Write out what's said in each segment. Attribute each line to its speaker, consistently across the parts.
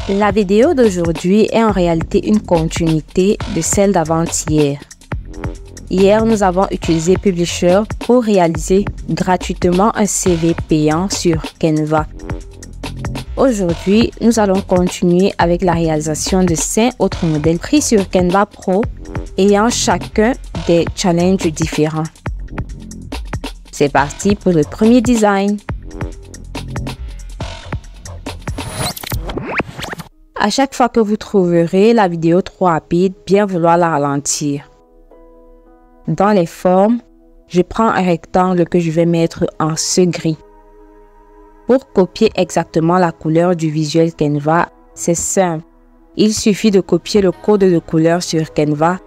Speaker 1: La vidéo d'aujourd'hui est en réalité une continuité de celle d'avant-hier. Hier, nous avons utilisé Publisher pour réaliser gratuitement un CV payant sur Canva. Aujourd'hui, nous allons continuer avec la réalisation de 5 autres modèles pris sur Canva Pro ayant chacun des challenges différents. C'est parti pour le premier design. À chaque fois que vous trouverez la vidéo trop rapide, bien vouloir la ralentir. Dans les formes, je prends un rectangle que je vais mettre en ce gris. Pour copier exactement la couleur du visuel Canva, c'est simple. Il suffit de copier le code de couleur sur Canva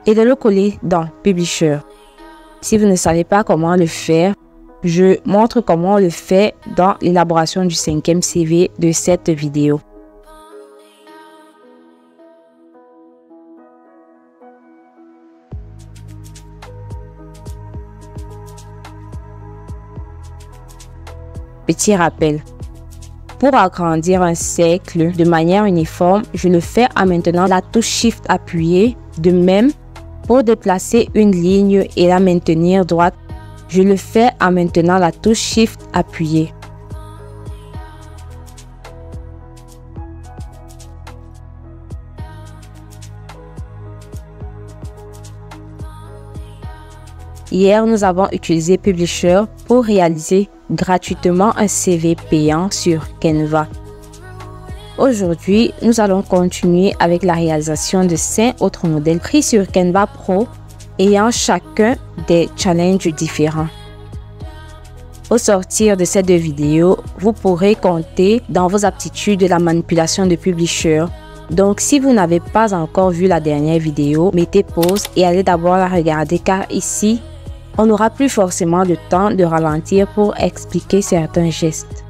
Speaker 1: et de le coller dans Publisher. Si vous ne savez pas comment le faire, je montre comment on le fait dans l'élaboration du 5e CV de cette vidéo. Petit rappel. Pour agrandir un cercle de manière uniforme, je le fais en maintenant la touche Shift appuyée. De même, pour déplacer une ligne et la maintenir droite, je le fais en maintenant la touche Shift appuyée. Hier, nous avons utilisé Publisher pour réaliser gratuitement un CV payant sur Canva. Aujourd'hui, nous allons continuer avec la réalisation de 5 autres modèles pris sur Canva Pro ayant chacun des challenges différents. Au sortir de ces deux vidéos, vous pourrez compter dans vos aptitudes de la manipulation de Publisher. Donc, si vous n'avez pas encore vu la dernière vidéo, mettez pause et allez d'abord la regarder car ici, on n'aura plus forcément le temps de ralentir pour expliquer certains gestes.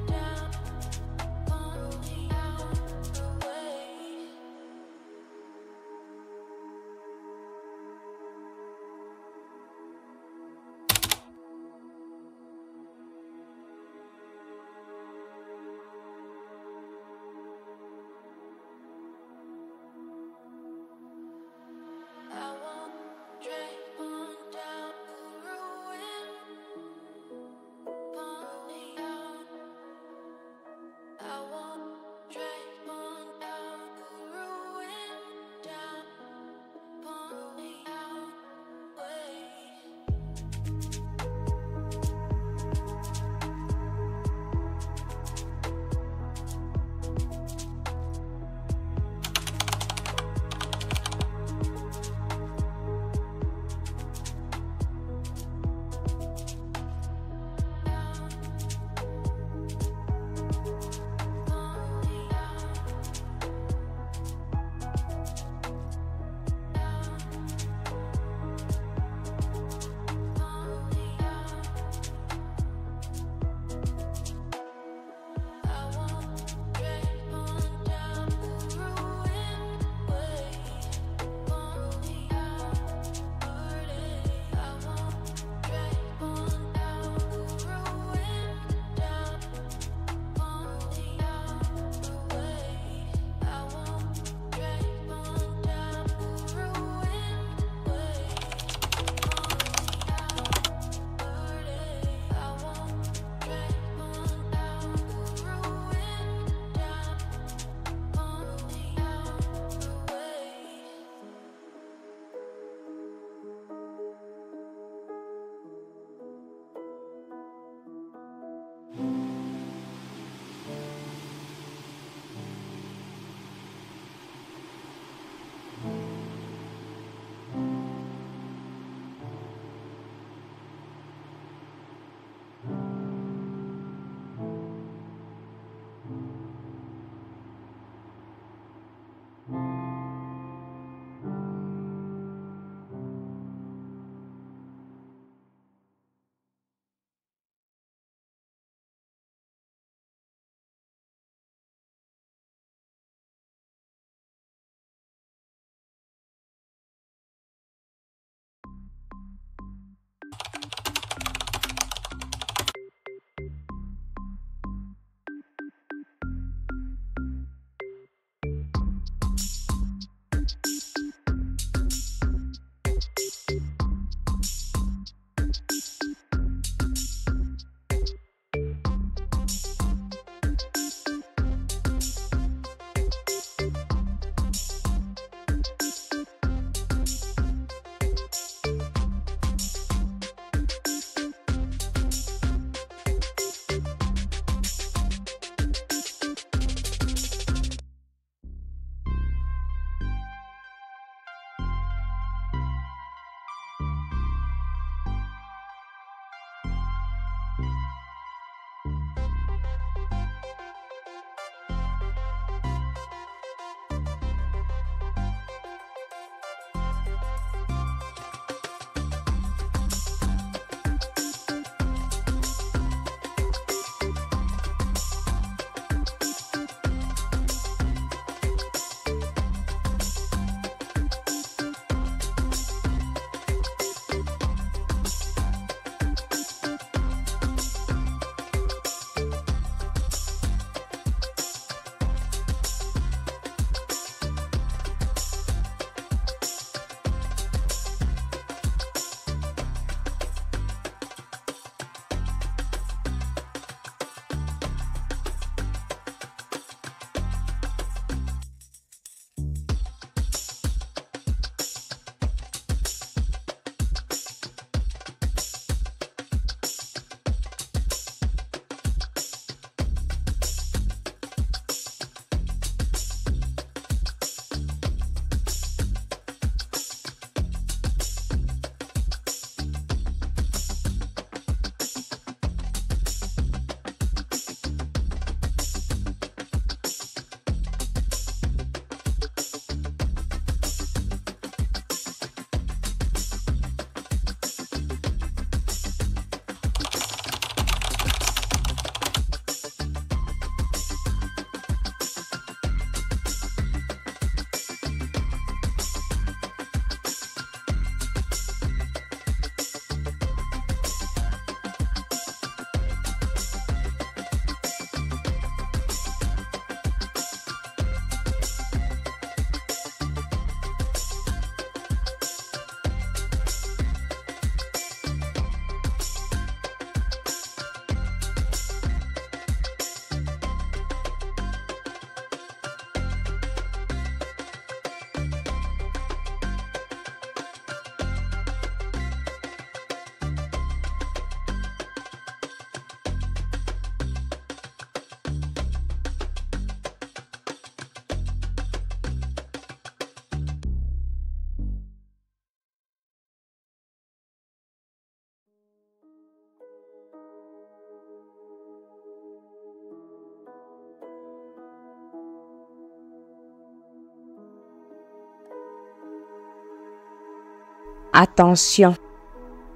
Speaker 1: Attention,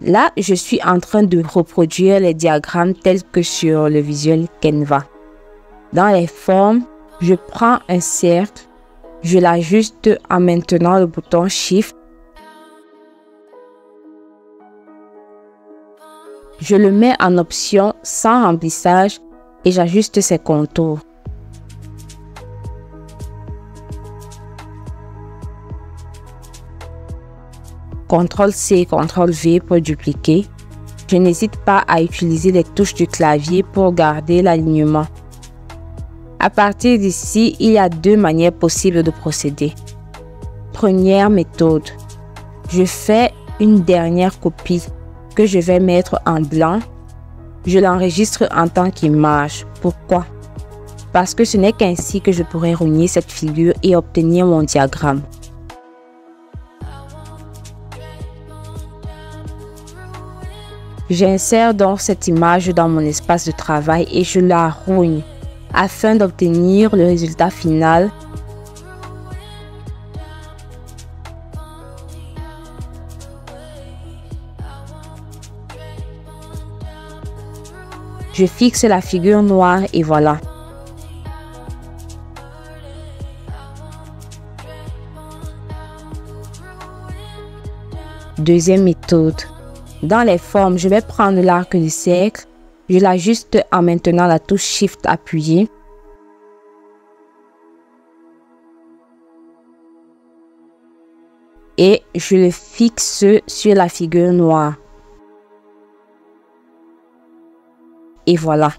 Speaker 1: là je suis en train de reproduire les diagrammes tels que sur le visuel Canva. Dans les formes, je prends un cercle, je l'ajuste en maintenant le bouton Shift. Je le mets en option sans remplissage et j'ajuste ses contours. CTRL-C, CTRL-V pour dupliquer. Je n'hésite pas à utiliser les touches du clavier pour garder l'alignement. À partir d'ici, il y a deux manières possibles de procéder. Première méthode, je fais une dernière copie que je vais mettre en blanc. Je l'enregistre en tant qu'image. Pourquoi? Parce que ce n'est qu'ainsi que je pourrai relier cette figure et obtenir mon diagramme. J'insère donc cette image dans mon espace de travail et je la rogne afin d'obtenir le résultat final. Je fixe la figure noire et voilà. Deuxième méthode. Dans les formes, je vais prendre l'arc du cercle, je l'ajuste en maintenant la touche Shift appuyée. Et je le fixe sur la figure noire. Et voilà.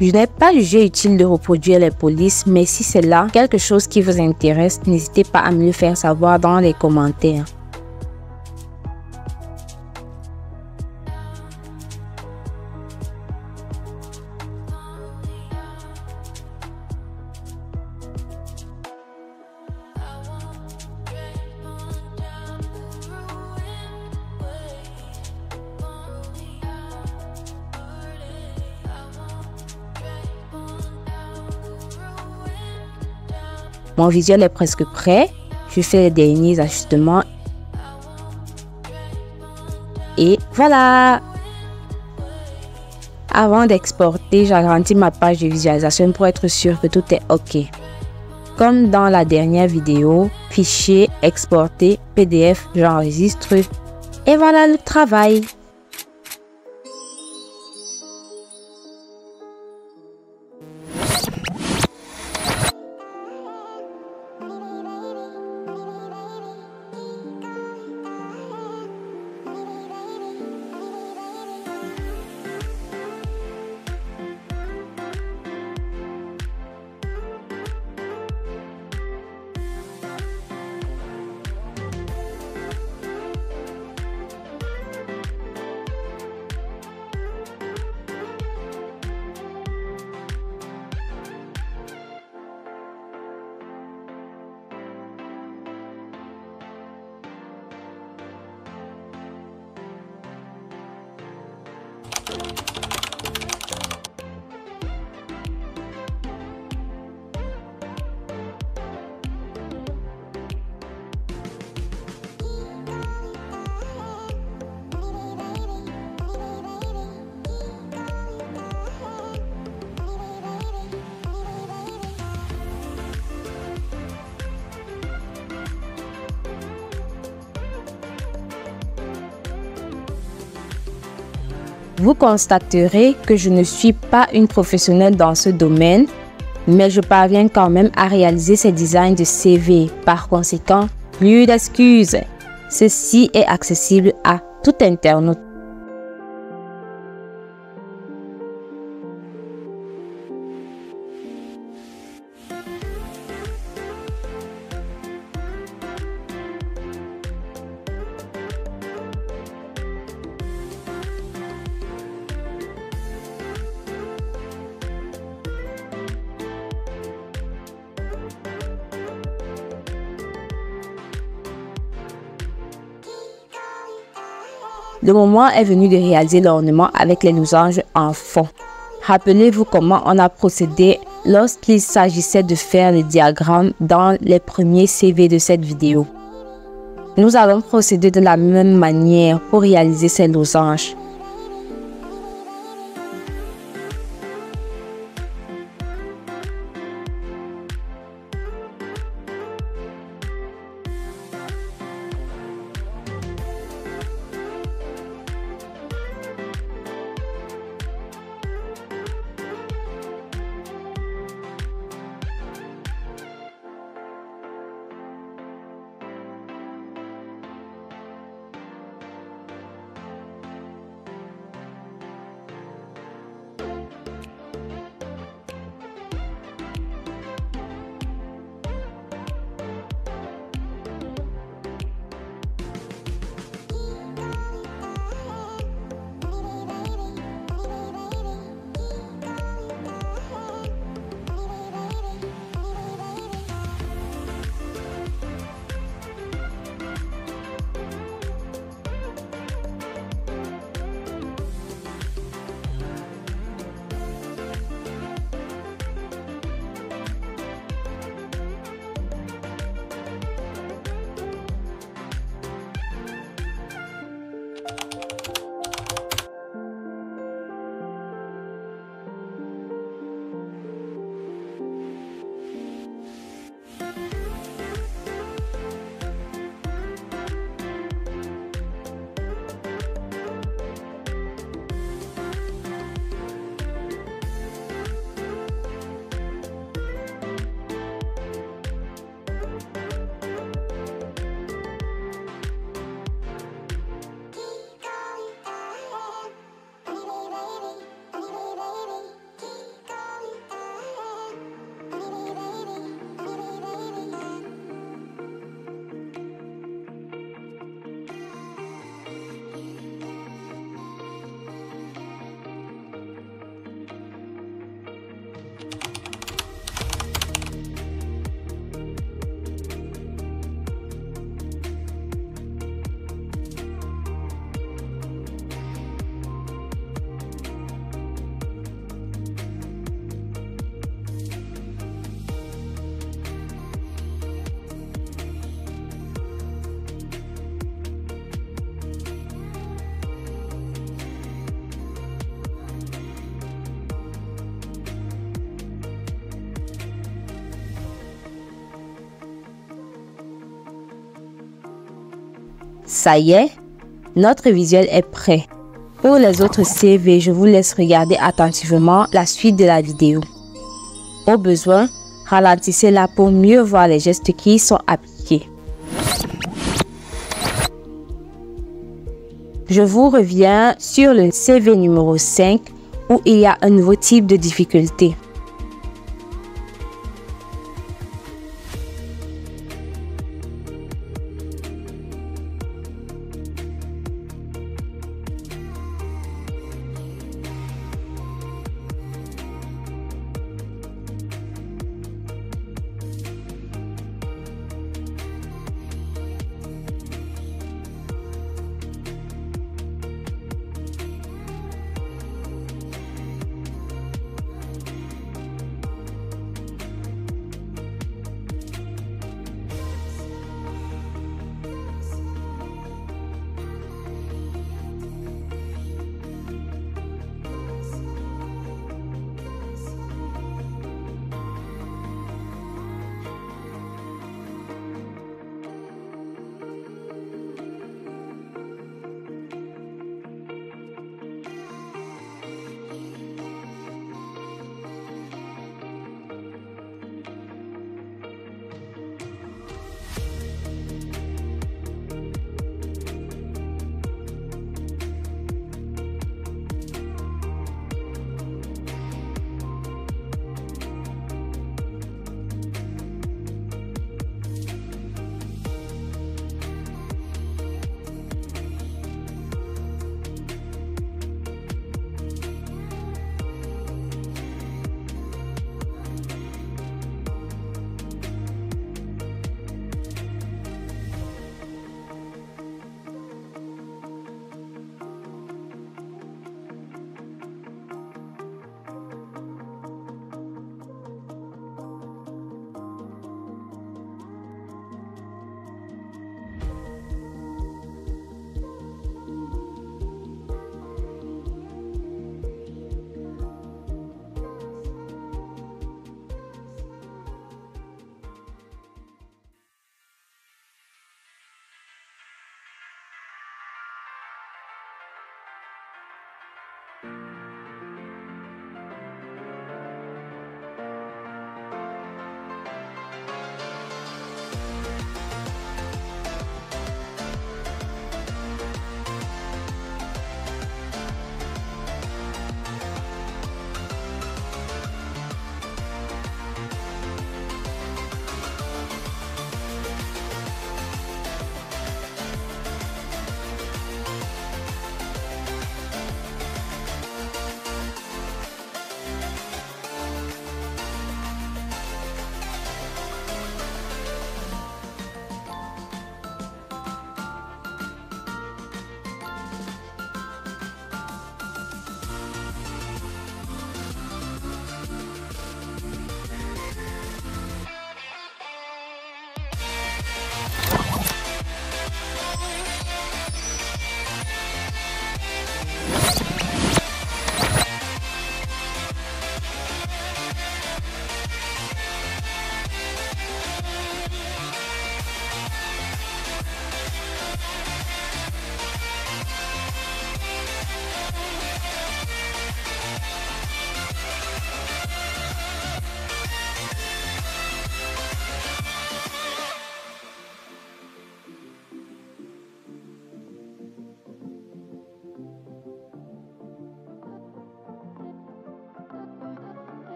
Speaker 1: Je n'ai pas jugé utile de reproduire les polices, mais si c'est là quelque chose qui vous intéresse, n'hésitez pas à me le faire savoir dans les commentaires. Mon visuel est presque prêt. Je fais les derniers ajustements. Et voilà! Avant d'exporter, j'agrandis ma page de visualisation pour être sûr que tout est OK. Comme dans la dernière vidéo, fichier, exporter, PDF, j'enregistre. Et voilà le travail! Vous constaterez que je ne suis pas une professionnelle dans ce domaine, mais je parviens quand même à réaliser ces designs de CV. Par conséquent, plus d'excuses. Ceci est accessible à tout internaute. Le moment est venu de réaliser l'ornement avec les losanges en fond. Rappelez-vous comment on a procédé lorsqu'il s'agissait de faire les diagrammes dans les premiers CV de cette vidéo. Nous allons procéder de la même manière pour réaliser ces losanges. Ça y est, notre visuel est prêt. Pour les autres CV, je vous laisse regarder attentivement la suite de la vidéo. Au besoin, ralentissez-la pour mieux voir les gestes qui y sont appliqués. Je vous reviens sur le CV numéro 5 où il y a un nouveau type de difficulté.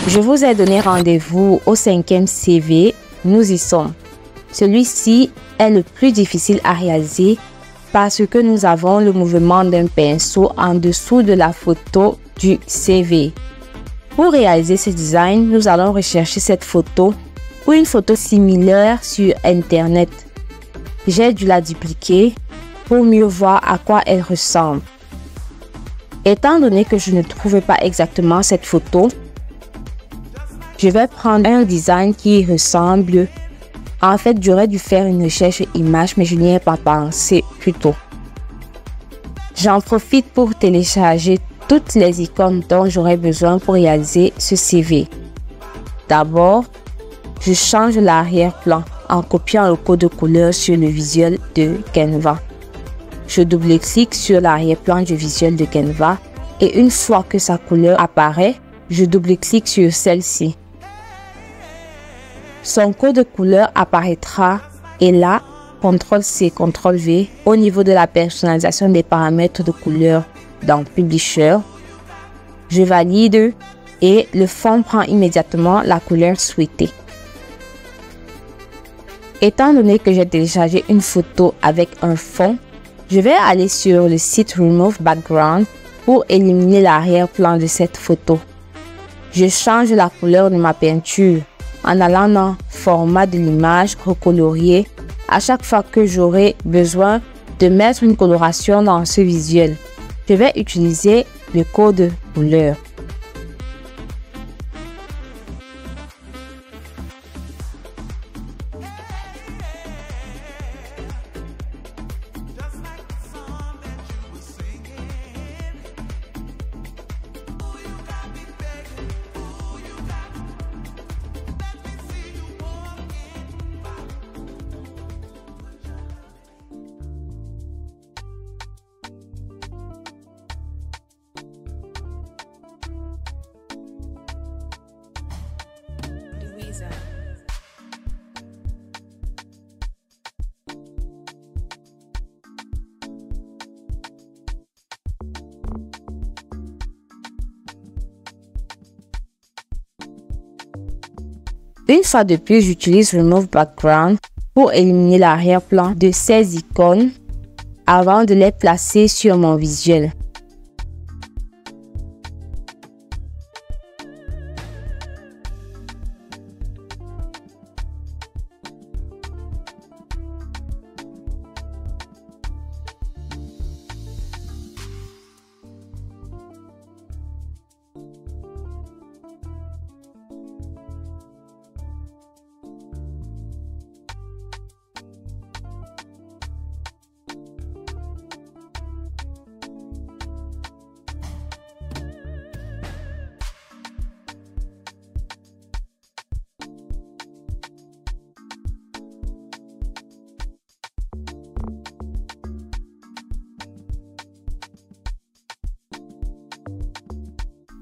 Speaker 1: Je vous ai donné rendez-vous au 5e CV, nous y sommes. Celui-ci est le plus difficile à réaliser parce que nous avons le mouvement d'un pinceau en dessous de la photo du CV. Pour réaliser ce design, nous allons rechercher cette photo ou une photo similaire sur Internet. J'ai dû la dupliquer pour mieux voir à quoi elle ressemble. Étant donné que je ne trouvais pas exactement cette photo, je vais prendre un design qui ressemble. En fait, j'aurais dû faire une recherche image, mais je n'y ai pas pensé plus tôt. J'en profite pour télécharger toutes les icônes dont j'aurais besoin pour réaliser ce CV. D'abord, je change l'arrière-plan en copiant le code de couleur sur le visuel de Canva. Je double-clique sur l'arrière-plan du visuel de Canva et une fois que sa couleur apparaît, je double-clique sur celle-ci. Son code de couleur apparaîtra et là, CTRL-C, CTRL-V au niveau de la personnalisation des paramètres de couleur dans Publisher. Je valide et le fond prend immédiatement la couleur souhaitée. Étant donné que j'ai téléchargé une photo avec un fond, je vais aller sur le site Remove Background pour éliminer l'arrière-plan de cette photo. Je change la couleur de ma peinture en allant dans Format de l'image, recolorier à chaque fois que j'aurai besoin de mettre une coloration dans ce visuel. Je vais utiliser le code couleur. Une fois de plus, j'utilise Remove Background pour éliminer l'arrière-plan de ces icônes avant de les placer sur mon visuel.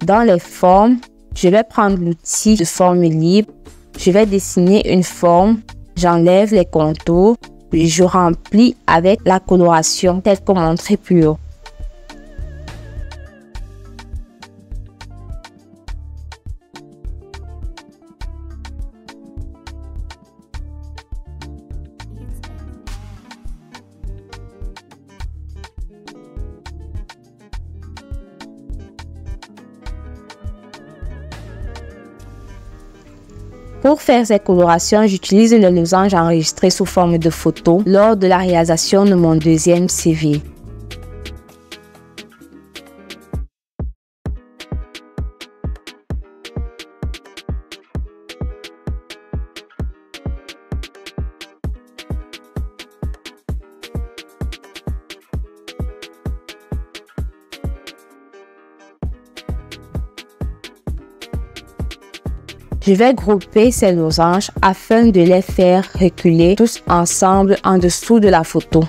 Speaker 1: Dans les formes, je vais prendre l'outil de forme libre. Je vais dessiner une forme, j'enlève les contours, puis je remplis avec la coloration telle que montrée plus haut. Pour faire ces colorations, j'utilise le losange enregistré sous forme de photo lors de la réalisation de mon deuxième CV. Je vais grouper ces losanges afin de les faire reculer tous ensemble en dessous de la photo.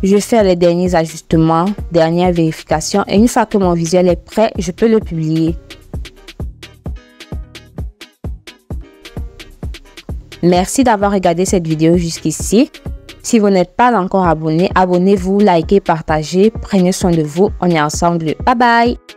Speaker 1: Je fais les derniers ajustements, dernière vérification et une fois que mon visuel est prêt, je peux le publier. Merci d'avoir regardé cette vidéo jusqu'ici. Si vous n'êtes pas encore abonné, abonnez-vous, likez, partagez. Prenez soin de vous. On est ensemble. Bye bye!